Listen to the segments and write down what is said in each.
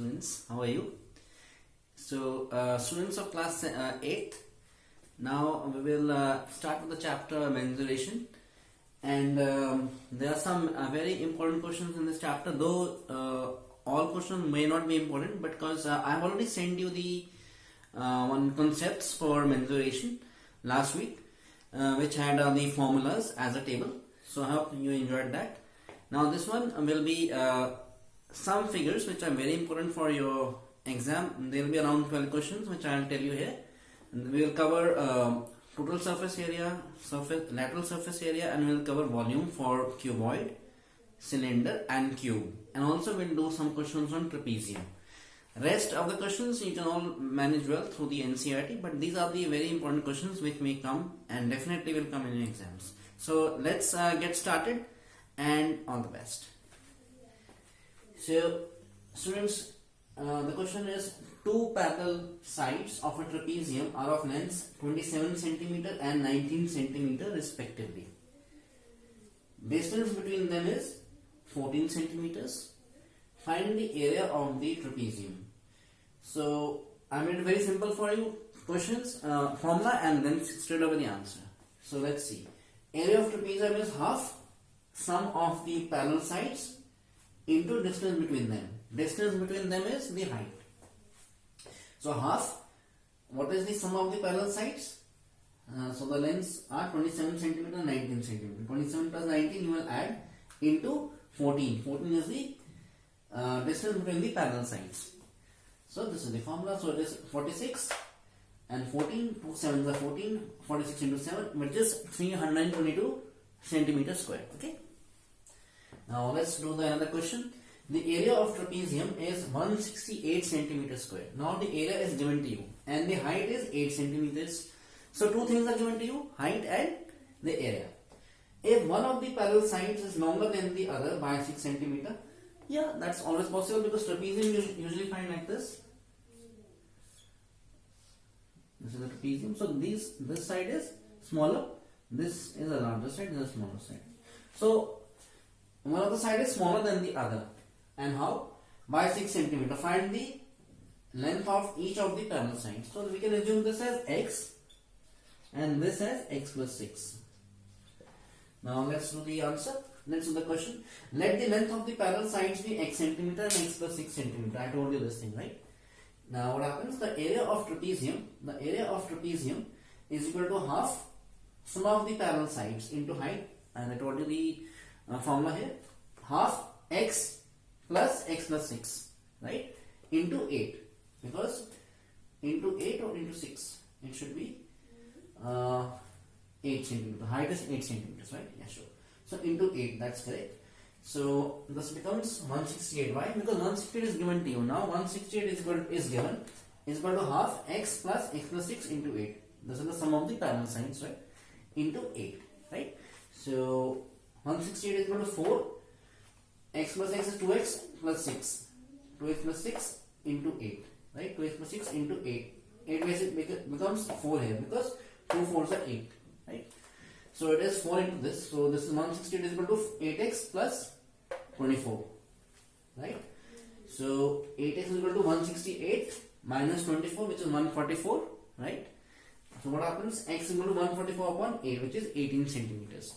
students, how are you? So students of class 8th, now we will start with the chapter mensuration, and there are some very important questions in this chapter, though all questions may not be important, but because I have already sent you the one concepts for mensuration last week, which had the formulas as a table. So I hope you enjoyed that. Now this one will be some figures which are very important for your exam. There will be around 12 questions which I will tell you here. And we will cover total surface area, lateral surface area, and we will cover volume for cuboid, cylinder and cube. And also we will do some questions on trapezium. Rest of the questions you can all manage well through the NCERT, but these are the very important questions which may come and definitely will come in your exams. So let's get started, and all the best. So students, the question is, two parallel sides of a trapezium are of lengths 27 cm and 19 cm respectively. Distance between them is 14 cm. Find the area of the trapezium. So I made it very simple for you. Questions, formula, and then straight over the answer. So let's see. Area of trapezium is half sum of the parallel sides into distance between them. Distance between them is the height. So half, what is the sum of the parallel sides? So the lengths are 27 cm and 19 cm. 27 plus 19 you will add into 14. 14 is the distance between the parallel sides. So this is the formula. So it is 46 and 14, 2 7s are 14, 46 into 7, which is 322 centimeters square. Okay. Now let's do the another question. The area of trapezium is 168 centimeters square. Now the area is given to you and the height is 8 centimeters. So two things are given to you, height and the area. If one of the parallel sides is longer than the other by 6 centimeter, yeah, that's always possible because trapezium you usually find like this. This is the trapezium. So this side is smaller, this is a larger side, this is a smaller side. So one of the side is smaller than the other. And how? By 6 centimeter. Find the length of each of the parallel sides. So we can assume this as x and this as x plus 6. Now let's do the answer. Let's do the question. Let the length of the parallel sides be x centimeter and x plus 6 centimeter. I told you this thing, right? Now what happens? The area of trapezium is equal to half sum of the parallel sides into height, and I told you the formula here, half x plus 6, right, into 8, because into 8 or into 6 it should be 8 centimeter. Height is 8 centimeters, right? Yeah, sure. So into 8, that's correct. So this becomes 168. Why? Because 168 is given to you. Now 168 is given is equal to half x plus 6 into 8. This is the sum of the parallel sides, right? Into 8, right? So 168 is equal to 4. X plus x is 2x plus 6. 2x plus 6 into 8, right? 2x plus 6 into 8. 8 becomes 4 here because 2 4s are 8, right? So it is 4 into this. So this is 168 is equal to 8x plus 24, right? So 8x is equal to 168 minus 24, which is 144, right? So what happens? X is equal to 144 upon 8, which is 18 centimeters.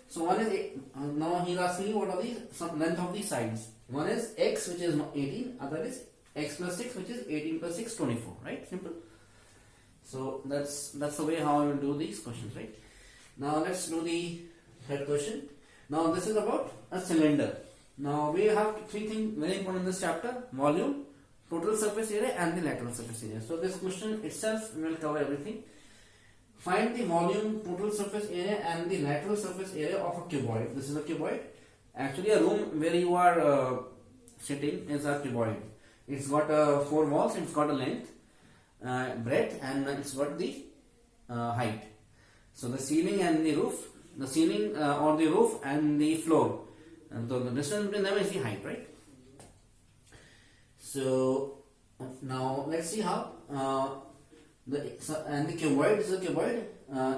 So one is 8. Now he is asking you what are the length of the sides. One is x, which is 18. Other is x plus 6, which is 18 plus 6, 24. Right? Simple. So that's the way how I will do these questions. Right? Now let's do the third question. Now this is about a cylinder. Now we have three things very important in this chapter: volume, total surface area, and the lateral surface area. So this question itself will cover everything. Find the volume, total surface area, and the lateral surface area of a cuboid. This is a cuboid. Actually, a room where you are sitting is a cuboid. It's got 4 walls. It's got a length, breadth, and it's got the height. So the ceiling and the roof, the ceiling or the roof and the floor. And so the distance between them is the height, right? So now let's see how. And the cuboid is a cuboid.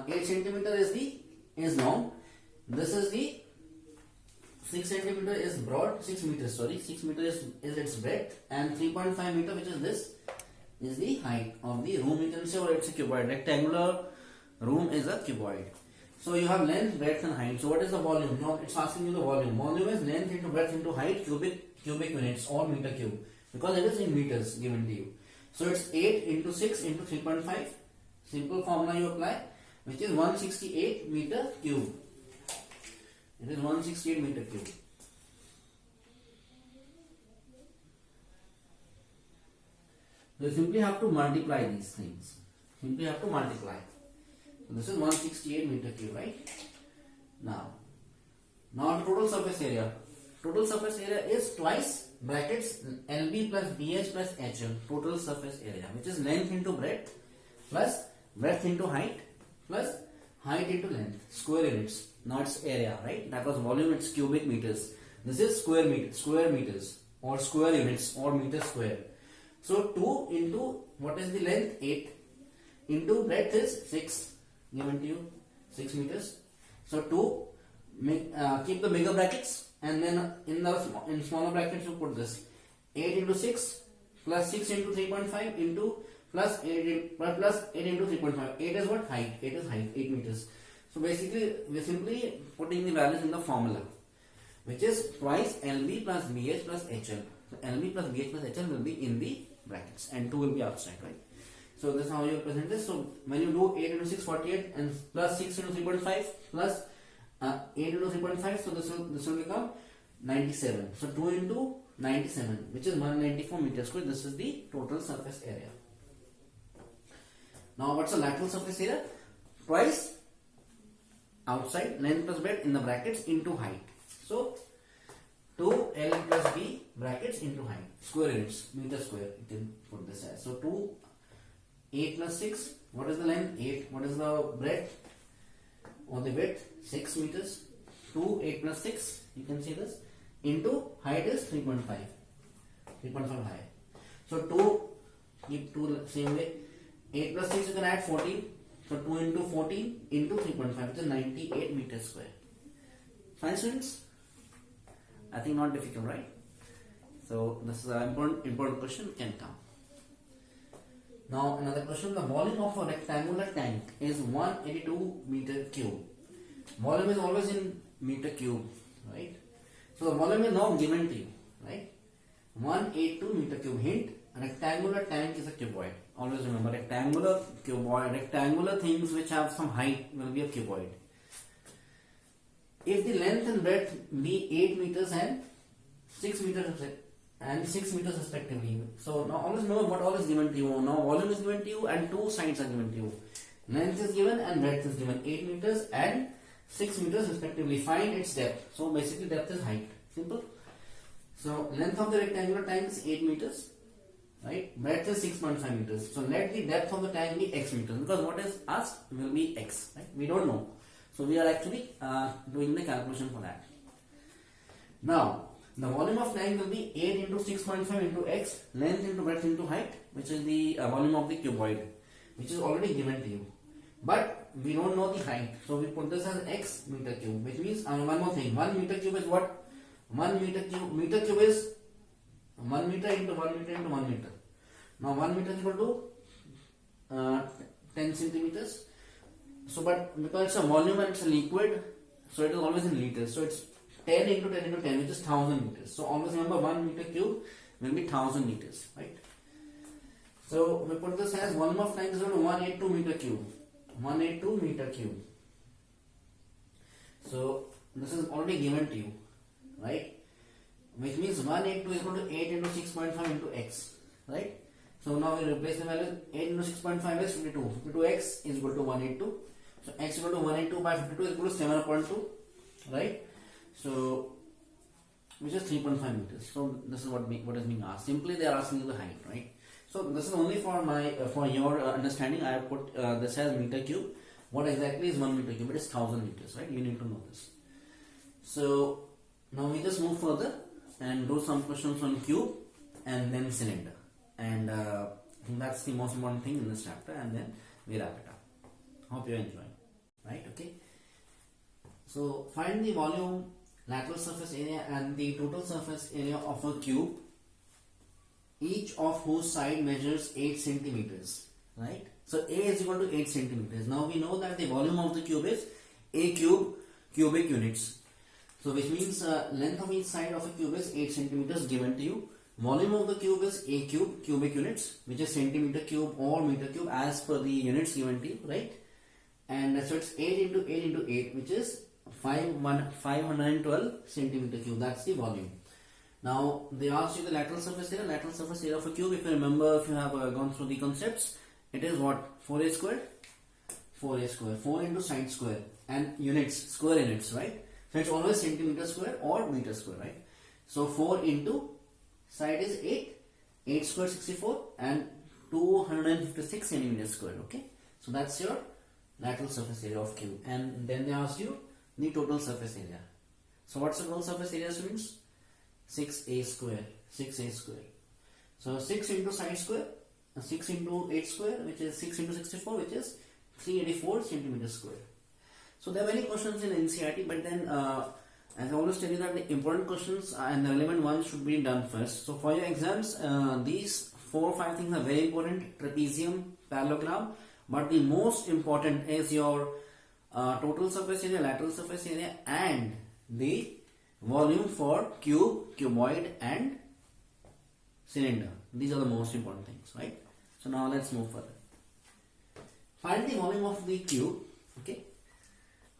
8 centimeter is long. This is the 6 centimeter is broad, 6 meters, sorry, 6 meters is its breadth, and 3.5 meter, which is this, is the height of the room. You can say, or it's a cuboid. Rectangular room is a cuboid. So you have length, breadth, and height. So what is the volume? Now it's asking you the volume. Volume is length into breadth into height, cubic units, or meter cube, because it is in meters given to you. So it's 8 into 6 into 3.5. Simple formula you apply, which is 168 meter cube. It is 168 meter cube. So you simply have to multiply these things. Simply have to multiply. So this is 168 meter cube, right? Now total surface area. Total surface area is twice brackets LB plus BH plus HL. Total surface area, which is length into breadth plus breadth into height plus height into length. Square units. Now it's area, right? That was volume. It's cubic meters. This is square meters or square units or meter square. So 2 into what is the length? 8 into breadth is 6 given to you, 6 meters. So 2, keep the bigger brackets, and then in smaller brackets you put this 8 into 6 plus 6 into 3.5 into plus 8 into 3.5. 8 is what? Height. 8 is height, 8 meters. So basically we are simply putting the values in the formula, which is twice LB plus BH plus HL. So LB plus BH plus HL will be in the brackets and 2 will be outside, right? So this is how you present this. So when you do 8 into 6, 48, and plus 6 into 3.5 plus 8 into 3.5, so this will become 97. So 2 into 97, which is 194 meters square. This is the total surface area. Now what's the lateral surface area? Twice outside, length plus breadth in the brackets into height. So 2L plus B brackets into height. Square units, meter square. You can put this as. So 2, 8 plus 6. What is the length? 8. What is the breadth or the width? 6 meters. 2, 8 plus 6. You can see this. Into height is 3.5. 3.5 high. So 2, keep 2 same way. 8 plus 6 you can add 14. So 2 into 14 into 3.5, which is 98 meters square. Fine, students? I think not difficult, right? So this is an important question can come. Now another question: the volume of a rectangular tank is 182 meter cube. Volume is always in meter cube, right? So the volume is now given to you, right? 182 meter cube. Hint: a rectangular tank is a cuboid. Always remember, rectangular cuboid. Rectangular things which have some height will be a cuboid. If the length and breadth be 8 meters and 6 meters respectively. So now always know what all is given to you. Now volume is given to you and two sides are given to you. Length is given and breadth is given, 8 meters and 6 meters respectively. Find its depth. So basically depth is height. Simple. So length of the rectangular tank is 8 meters. Right? Breadth is 6.5 meters. So let the depth of the tank be x meters, because what is asked will be x. Right? We don't know. So we are actually doing the calculation for that. Now the volume of tank will be 8 into 6.5 into x, length into breadth into height, which is the volume of the cuboid, which is already given to you. But we don't know the height, so we put this as x meter cube, which means one more thing. 1 meter cube is what? 1 meter cube. Meter cube is 1 meter into 1 meter into 1 meter. Now 1 meter is equal to 10 centimeters. So, but because it's a volume and it's a liquid, so it is always in liters. So it's 10 into 10 into 10, which is 1000 meters. So always remember 1 meter cube will be 1000 meters, right? So we put this as volume of tank is equal to 182 meter cube. 182 meter cube. So this is already given to you, right? Which means 182 is equal to 8 into 6.5 into x, right? So now we replace the value. 8 into 6.5 is 52. 52x is equal to 182. So x is equal to 182 by 52 is equal to 7.2, right? So which is 3.5 meters. So this is what is being asked. Simply they are asking you the height, right? So this is only for my for your understanding. I have put this as meter cube. What exactly is 1 meter cube? It is 1000 meters, right? You need to know this. So now we just move further and do some questions on cube and then cylinder. And I think that's the most important thing in this chapter, and then we wrap it up. Hope you enjoy. Right? Okay. So find the volume lateral surface area and the total surface area of a cube, each of whose side measures 8 centimeters, right? So A is equal to 8 centimeters. Now we know that the volume of the cube is A cube cubic units. So which means length of each side of a cube is 8 centimeters given to you. Volume of the cube is A cube cubic units, which is centimeter cube or meter cube as per the units given to you, right? And so it's 8 into 8 into 8, which is 512 centimeter cube. That's the volume. Now they asked you the lateral surface area. Lateral surface area of a cube, if you remember, if you have gone through the concepts, it is what? 4a square? 4a square. 4 into side square. And units, square units, right? So it's always centimeter square or meter square, right? So 4 into side is 8. 8 square 64 and 256 centimeters square, okay? So that's your lateral surface area of cube. And then they ask you the total surface area. So what's the total surface area, students? 6a square. 6a square. So 6 into side square, 6 into 8 square, which is 6 into 64, which is 384 centimeters square. So there are many questions in NCERT, but then as I always tell you that the important questions and the relevant ones should be done first. So for your exams, these 4 or 5 things are very important: trapezium, parallelogram, but the most important is your total surface area, lateral surface area, and the volume for cube, cuboid, and cylinder. These are the most important things, right? So now let's move further. Find the volume of the cube, okay,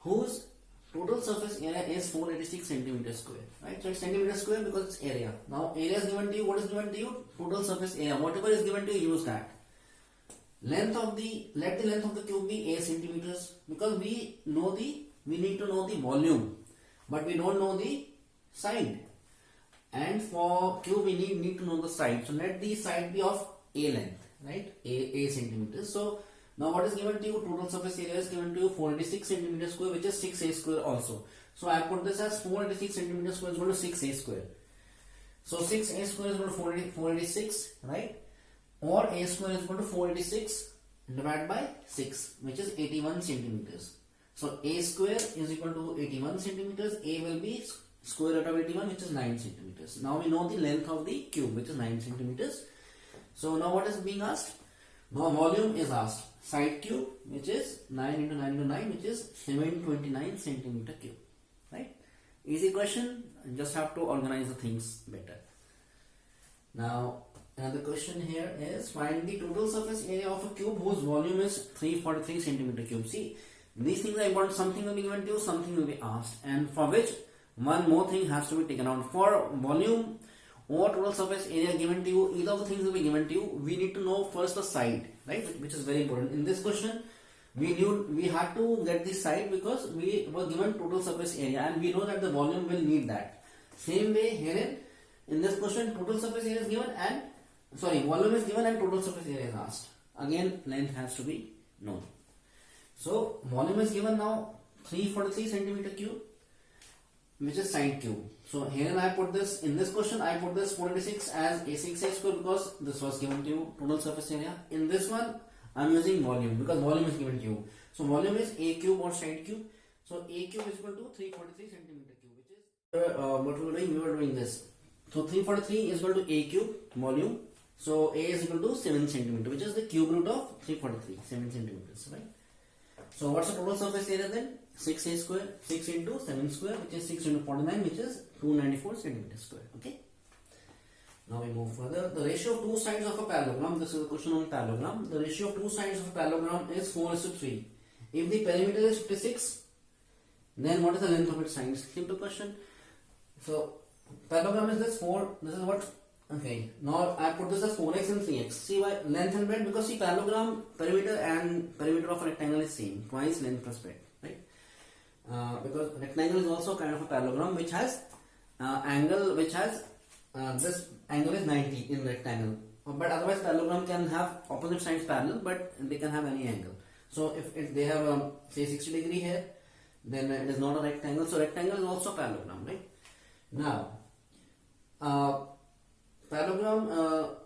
whose total surface area is 486 centimeters square, right? So it's centimeter square because it's area. Now area is given to you. What is given to you? Total surface area. Whatever is given to you, use that. Let the length of the cube be 8 centimeters, because we need to know the volume, but we don't know the side. And for cube we need to know the side. So let the side be of A length, right? A centimeters. So now what is given to you? Total surface area is given to you 486 centimeters square, which is 6a square also. So I put this as 486 centimeters square is equal to 6a square. So 6a square is equal to 486, right? Or a square is equal to 486 divided by 6, which is 81 centimeters. So a square is equal to 81 centimeters. A will be square root of 81, which is 9 centimeters. Now we know the length of the cube, which is 9 centimeters. So now what is being asked? Now volume is asked. Side cube, which is 9 into 9 into 9, which is 729 centimeter cube, right? Easy question. Just have to organize the things better. Now another question here is, find the total surface area of a cube whose volume is 343 centimeter cube. See, these things are important. Something will be given to you, something will be asked, and for which one more thing has to be taken out. For volume or total surface area given to you, either of the things will be given to you. We need to know first the side, right? Which is very important. In this question, we had to get the side because we were given total surface area, and we know that the volume will need that. Same way here in this question, total surface area is given and volume is given and total surface area is asked. Again, length has to be known. So volume is given now 343 centimeter cube, which is side cube. So here I put this, in this question I put this 486 as a6a square because this was given to you, total surface area. In this one I am using volume because volume is given to you. So volume is a cube or side cube. So a cube is equal to 343 centimeter cube, which is what we were doing this. So 343 is equal to a cube volume. So a is equal to 7 centimeter, which is the cube root of 343, 7 centimeters, right? So what's the total surface area then? 6a square, 6 into 7 square, which is 6 into 49, which is 294 centimeters square. Okay. Now we move further. The ratio of two sides of a parallelogram. This is a question on parallelogram. The ratio of two sides of a parallelogram is 4:3. If the perimeter is 56, then what is the length of its sides? Simple question. So parallelogram is this 4. This is what? Okay. Now I put this as 4x and 3x. See why? Length and breadth, because see parallelogram, perimeter and perimeter of a rectangle is same. Twice length plus breadth. Right? Because rectangle is also kind of a parallelogram which has angle, which has this angle is 90 in rectangle. But otherwise parallelogram can have opposite sides parallel, but they can have any angle. So if they have say 60 degree here, then it is not a rectangle. So rectangle is also parallelogram, right? Now parallelogram,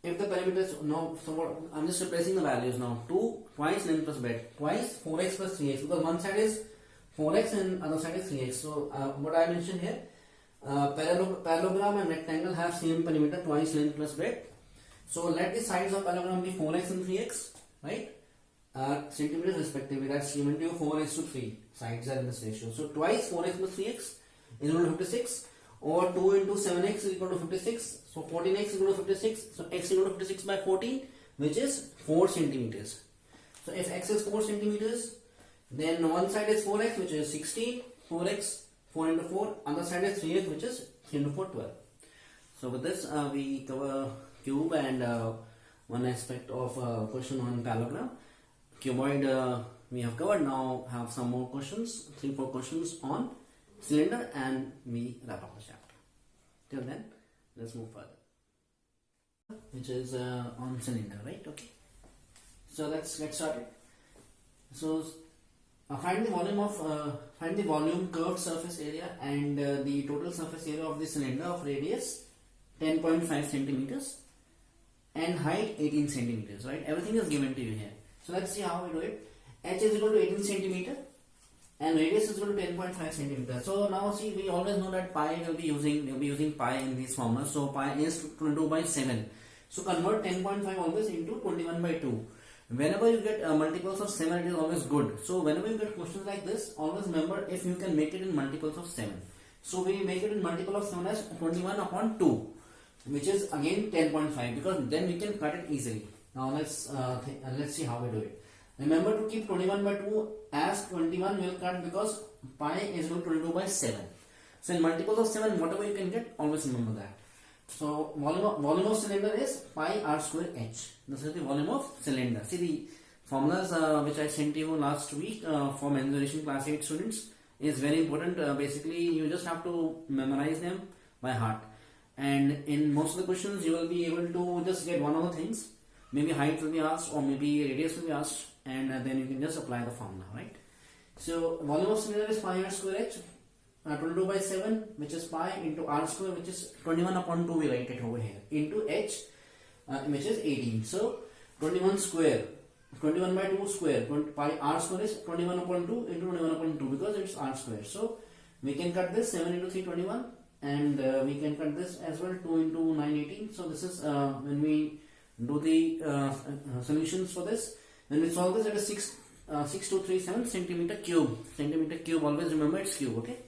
if the perimeter is now, so what, I'm just replacing the values now. 2 twice length plus breadth, twice 4x plus 3x, because one side is 4x and other side is 3x. So what I mentioned here, parallelogram and rectangle have same perimeter, twice length plus breadth. So let the sides of parallelogram be 4x and 3x, right? Centimeters respectively. That's given to you 4:3. Sides are in this ratio. So twice 4x plus 3x is equal to 56, or 2 into 7x is equal to 56. So 14x is equal to 56. So x is equal to 56 by 14, which is 4 centimeters. So if x is 4 centimeters, then one side is 4x, which is 16. 4x, 4 into 4. Other side is 3x, which is 3 into 4, 12. So with this, we cover cube and one aspect of question on parallelogram. Cuboid we have covered. Now have some more questions, 3-4 questions on cylinder, and we wrap up the chapter. Till then, let's move further, which is on cylinder, right? Okay. So let's get started. So find the volume, curved surface area, and the total surface area of the cylinder of radius 10.5 centimeters and height 18 centimeters. Right? Everything is given to you here. So let's see how we do it. H is equal to 18 centimeter and radius is equal to 10.5 centimeter. So now see, we always know that pi we'll be using pi in these formulas. So pi is 22 by 7. So convert 10.5 always into 21 by 2. Whenever you get multiples of 7, it is always good. So whenever you get questions like this, always remember if you can make it in multiples of 7. So we make it in multiple of 7 as 21 upon 2, which is again 10.5, because then we can cut it easily. Now let's see how we do it. Remember to keep 21 by 2 as 21 will cut, because pi is equal to 22 by 7. So in multiples of 7, whatever you can get, always remember that. So volume of cylinder is pi r square h. This is the volume of cylinder. See the formulas which I sent you last week for mensuration class 8 students is very important. Basically, you just have to memorize them by heart. And in most of the questions, you will be able to just get one of the things. Maybe height will be asked, or maybe radius will be asked, and then you can just apply the formula, right? So volume of cylinder is pi r square h, 22 by 7, which is pi, into r square, which is 21 upon 2, we write it over here, into h, which is 18. So 21 square, 21 by 2 square, pi r square is 21 upon 2 into 21 upon 2, because it's r square. So we can cut this 7 into 3, 21, and we can cut this as well, 2 into 9, 18. So this is when we do the solutions for this. When we solve this, it is 6237 centimeter cube. Centimeter cube, always remember it's cube, okay?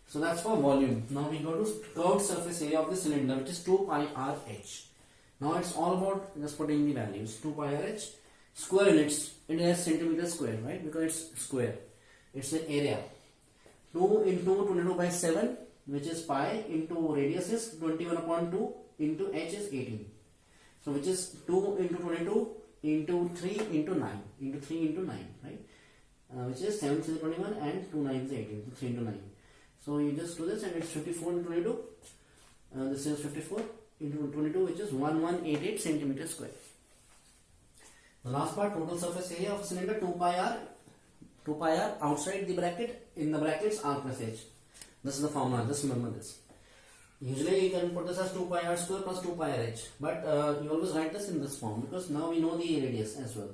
So that's for volume. Now we go to curved surface area of the cylinder, which is 2 pi r h. Now it's all about just putting the values. 2 pi r h. Square units, it is centimeter square, right? Because it's square. It's the area. 2 into 22 by 7, which is pi, into radius is 21 upon 2, into h is 18. So which is 2 into 22 into 3 into 9, into 3 into 9, right? Which is 7 is 21 and 2 9 is 18, so 3 into 9. So you just do this, and it's 54 into 22. This is 54 into 22, which is 1188 centimeters square. The last part, total surface area of a cylinder, 2 pi r outside the bracket, in the brackets r plus h. This is the formula, just remember this. Usually you can put this as 2 pi r square plus 2 pi r h, but you always write this in this form, because now we know the radius as well.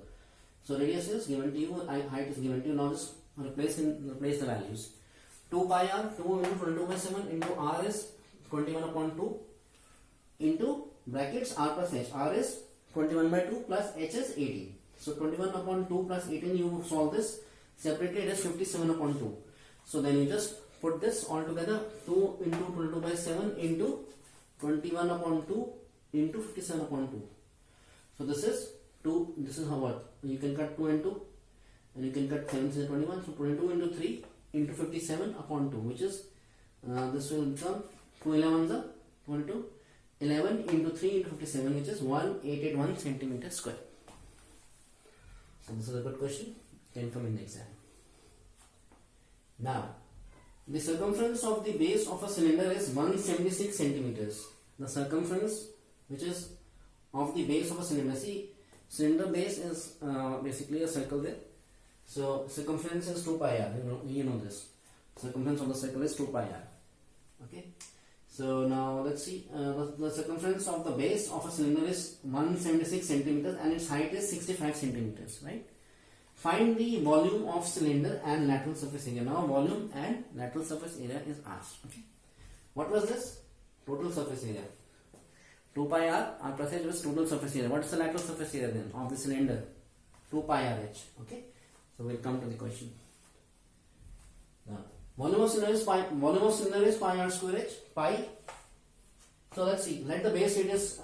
So radius is given to you, height is given to you. Now just replace the values. 2 pi r, 2 into 22 by 7 into r is 21 upon 2 into brackets r plus h. R is 21 by 2 plus h is 18. So 21 upon 2 plus 18, you solve this separately, it is 57 upon 2. So then you just put this all together, 2 into 22 by 7 into 21 upon 2 into 57 upon 2. So this is 2, this is how what? You can cut 2 and 2, and you can cut 7 is 21, so 22 into 3 into 57 upon 2, which is, this will become 2 11s are 22, 11 into 3 into 57, which is 1881 centimeters square. So this is a good question, can come in the exam. Now, the circumference of the base of a cylinder is 176 centimeters. The circumference which is of the base of a cylinder. See, cylinder base is basically a circle there. So circumference is 2 pi r. You know this. Circumference of the circle is 2 pi r. Okay. So now let's see. The circumference of the base of a cylinder is 176 centimeters and its height is 65 centimeters. Right. Find the volume of cylinder and lateral surface area. Now volume and lateral surface area is asked. Okay. What was this? Total surface area. 2 pi r, our passage was total surface area. What is the lateral surface area then of the cylinder? 2 pi r h. Okay. So we'll come to the question. Now, volume of cylinder is pi r square h. Pi. So let's see. Let the base radius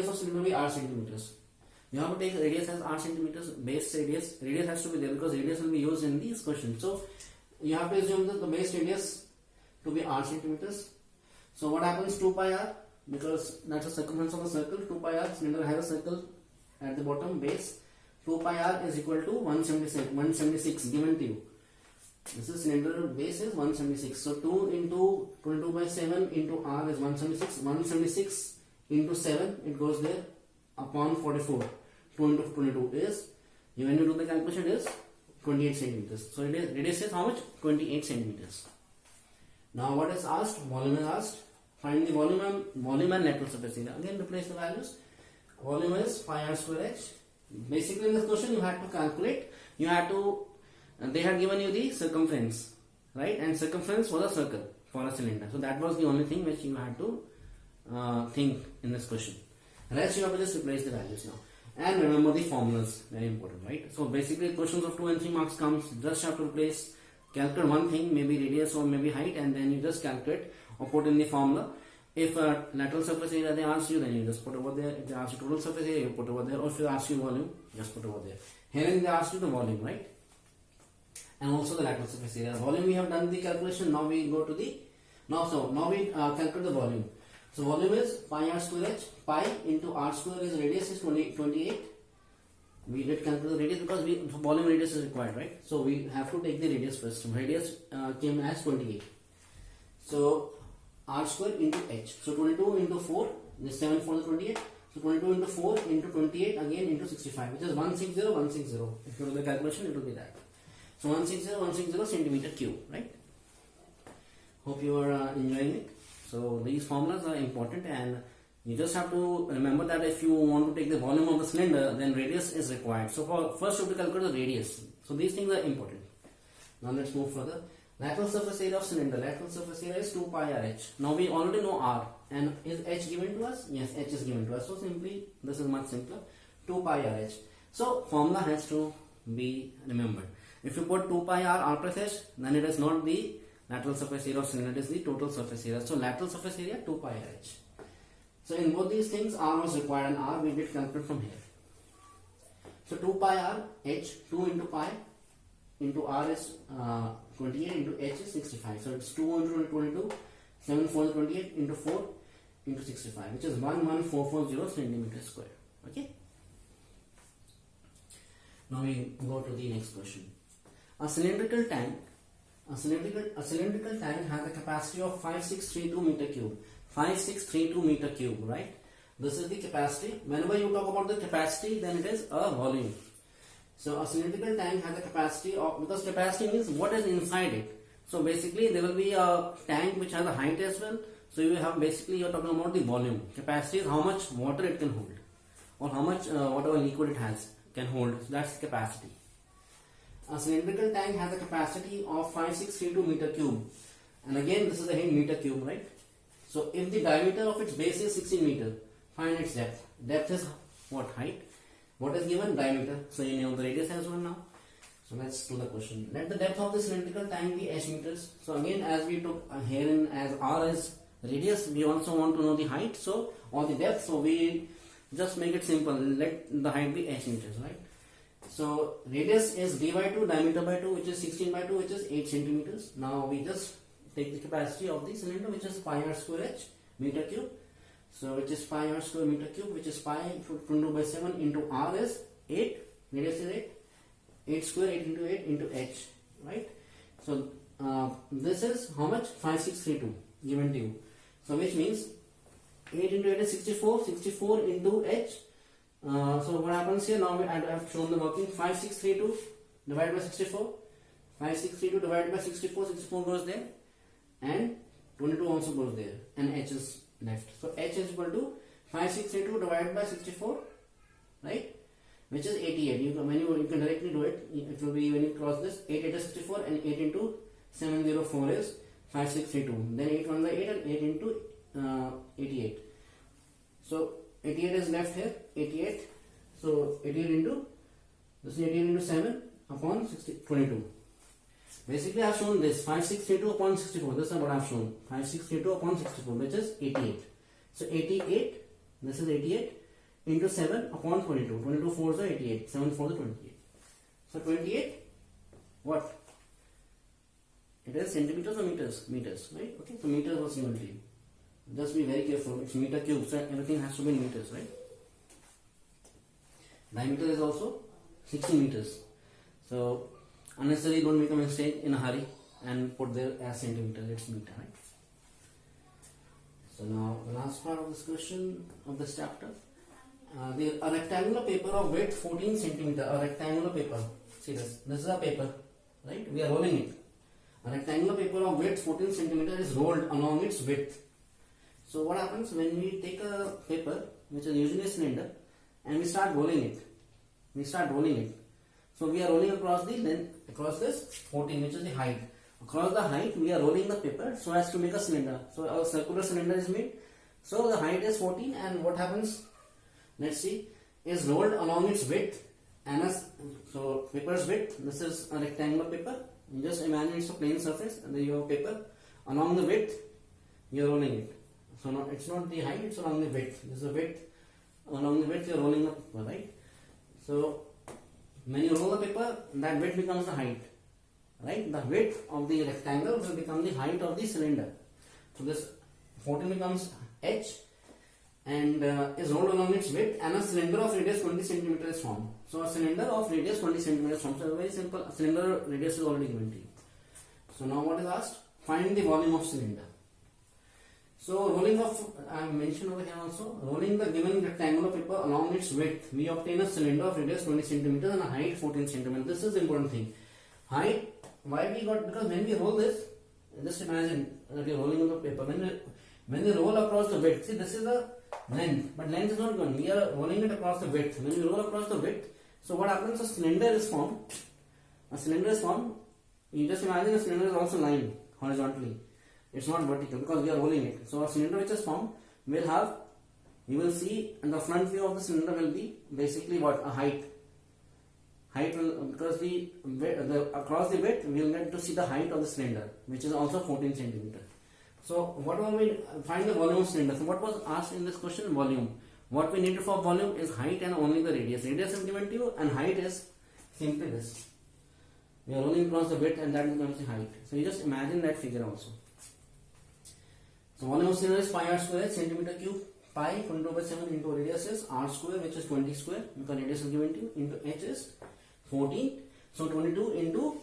of cylinder be r centimeters. You have to take radius as r centimeters. Base radius has to be there because radius will be used in this question. So you have to assume that the base radius to be r centimeters. So what happens? 2 pi r, because that's the circumference of the circle. 2 pi r, cylinder has a circle at the bottom base. 2 pi r is equal to 176 given to you. This is cylinder base is 176. So 2 into 22 by 7 into r is 176. 176 into 7, it goes there upon 44. 2 into 22 is, when you do the calculation, is 28 centimeters. So radius is how much? 28 centimeters. Now what is asked? Volume is asked. Find the volume and lateral surface area. Again replace the values. Volume is pi r square h. Basically in this question you had to calculate. They had given you the circumference, right? And circumference was a circle for a cylinder. So that was the only thing which you had to think in this question. Rest you have to just replace the values now. And remember the formulas, very important, right? So basically questions of 2 and 3 marks comes, just have to replace, calculate one thing, maybe radius or maybe height, and then you just calculate or put in the formula. If lateral surface area they ask you, then you just put over there. If they ask you total surface area, you put over there. Or if they ask you volume, just put over there. Here they ask you the volume, right? And also the lateral surface area. Volume we have done the calculation. Now we go to the now we calculate the volume. So volume is pi r square h. Pi into r square is radius is 28. We did calculate the radius because volume radius is required, right? So we have to take the radius first. Radius came as 28. So r square into h. So 22 into 4, this 7 for the 28. So 22 into 4 into 28 again into 65, which is 160. If you do the calculation, it will be that. So 160 centimeter cube, right? Hope you are enjoying it. So these formulas are important, and you just have to remember that if you want to take the volume of the cylinder, then radius is required. So first you have to calculate the radius. So these things are important. Now let's move further. Lateral surface area of cylinder. Lateral surface area is 2 pi r h. Now we already know r, and is h given to us? Yes, h is given to us. So simply this is much simpler. 2 pi r h. So formula has to be remembered. If you put 2 pi r plus h, then it is not the lateral surface area of cylinder, it is the total surface area. So lateral surface area 2 pi r h. So in both these things r was required, and r we did calculate from here. So 2 pi r h, 2 into pi into r is 28 into h is 65. So it's 2 into 22, 7 4 28 into 4 into 65, which is 11440 centimeter square. Okay. Now we go to the next question. A cylindrical tank has a capacity of 5632 meter cube. 5632 meter cube, right? This is the capacity. Whenever you talk about the capacity, then it is a volume. So a cylindrical tank has a capacity of, because capacity means what is inside it. So basically there will be a tank which has a height as well. So you have basically you're talking about the volume. Capacity is how much water it can hold, or how much whatever liquid it has can hold. So that's the capacity. A cylindrical tank has a capacity of 5632 meter cube, and again this is a meter cube, right? So if the diameter of its base is 16 meter, find its depth. Depth is what? Height. What is given? Diameter. So you know the radius as well now. So let's do the question. Let the depth of the cylindrical tank be h meters. So again, as we took here in as r is radius, we also want to know the height. So or the depth. So we just make it simple. Let the height be h meters, right? So radius is d by 2, diameter by 2, which is 16 by 2, which is 8 centimeters. Now we just take the capacity of the cylinder, which is pi r square h meter cube. So which is pi r square meter cube, which is pi 22 by 7 into r is 8, radius is 8, 8 square, 8 into 8 into h, right? So this is how much? 5632 given to you. So which means 8 into 8 is 64, 64 into h. So what happens here? Now I have shown the working. 5632 divided by 64, 5632 divided by 64, 64 goes there, and 22 also goes there, and h is left. So h is equal to 5632 divided by 64, right? which is 88. You can directly do it. It will be when you cross this 8 8 is 64 and 8 into 704 is 5632. Then 8 1 is 8 and 8 into 88. So 88 is left here. 88. So 88 into this is 88 into 7 upon 22. Basically, I have shown this 5632 upon 64. This is what I have shown. 5632 upon 64, which is 88. So 88. This is 88 into 7 upon 22. 22 4s are 88. 7 4s are 28. So 28. What? It is centimeters or meters? Meters, right? Okay. So meters was given to you. Just be very careful. It's meter cube, so everything has to be in meters, right? Diameter is also 60 meters. So unnecessarily don't make a mistake in a hurry and put there as centimeter. It's meter, right? So now the last part of this question of this chapter. A rectangular paper of width 14 centimeter. A rectangular paper. See this. This is a paper, right? We are rolling it. A rectangular paper of width 14 centimeter is rolled along its width. So what happens when we take a paper, which is usually a cylinder, and we start rolling it? So we are rolling across the length, across this 14, which is the height. Across the height, we are rolling the paper so as to make a cylinder. So our circular cylinder is made. So the height is 14, and what happens? Let's see, is rolled along its width. So paper's width. This is a rectangular paper. You just imagine it's a plain surface, and then you have paper along the width. You are rolling it. So now it's not the height; it's along the width. This is the width. Along the width, you are rolling the paper, right? So when you roll the paper, that width becomes the height, right? The width of the rectangle will become the height of the cylinder. So this 14 becomes h and is rolled along its width, and a cylinder of radius 20 cm is formed. So a cylinder of radius 20 cm is formed. So very simple. A cylinder radius is already given to you. So now what is asked? Find the volume of cylinder. So rolling of, I have mentioned over here also, rolling the given rectangular paper along its width, we obtain a cylinder of radius 20 cm and a height 14 cm. This is the important thing. Height, why we got, because when we roll this, just imagine that you are rolling on the paper. When you roll across the width, see this is the length, but length is not given. We are rolling it across the width. When you roll across the width, so what happens? A cylinder is formed. You just imagine a cylinder is also lying horizontally. It's not vertical because we are rolling it. So a cylinder which is formed will have, you will see in the front view of the cylinder will be basically what? A height. Height will, because across the width we will get to see the height of the cylinder, which is also 14 centimeter. So what will we find the volume of cylinder? So what was asked in this question? Volume. What we need for volume is height and only the radius. Radius is given to you and height is simply this. We are rolling across the width and that becomes the height. So you just imagine that figure also. So volume of cylinder is pi r square centimeter cube. Pi 22/7 into radius is r square, which is 20 square because radius is given to you, into h is 14. So 22 into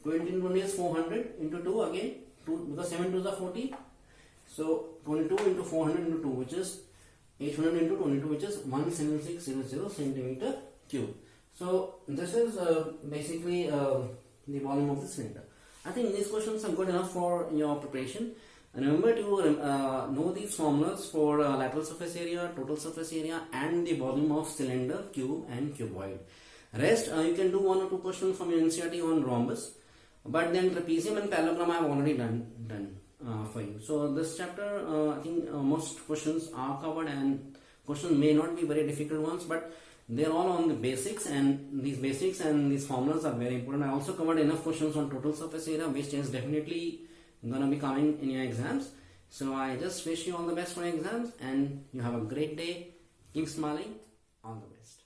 20 is 400 into 2 again 2 because 7 2s are 40. So 22 into 400 into 2, which is 800 into 22, which is 17600 centimeter cube. So this is basically the volume of the cylinder. I think these questions are good enough for your preparation. And remember to know these formulas for lateral surface area, total surface area, and the volume of cylinder, cube, and cuboid. Rest you can do 1 or 2 questions from your NCERT on rhombus, but then trapezium and parallelogram I have already done for you. So this chapter, I think most questions are covered, and questions may not be very difficult ones, but they are all on the basics, and these basics and these formulas are very important. I also covered enough questions on total surface area, which is definitely gonna be coming in your exams. So I just wish you all the best for your exams, and you have a great day. Keep smiling. All the best.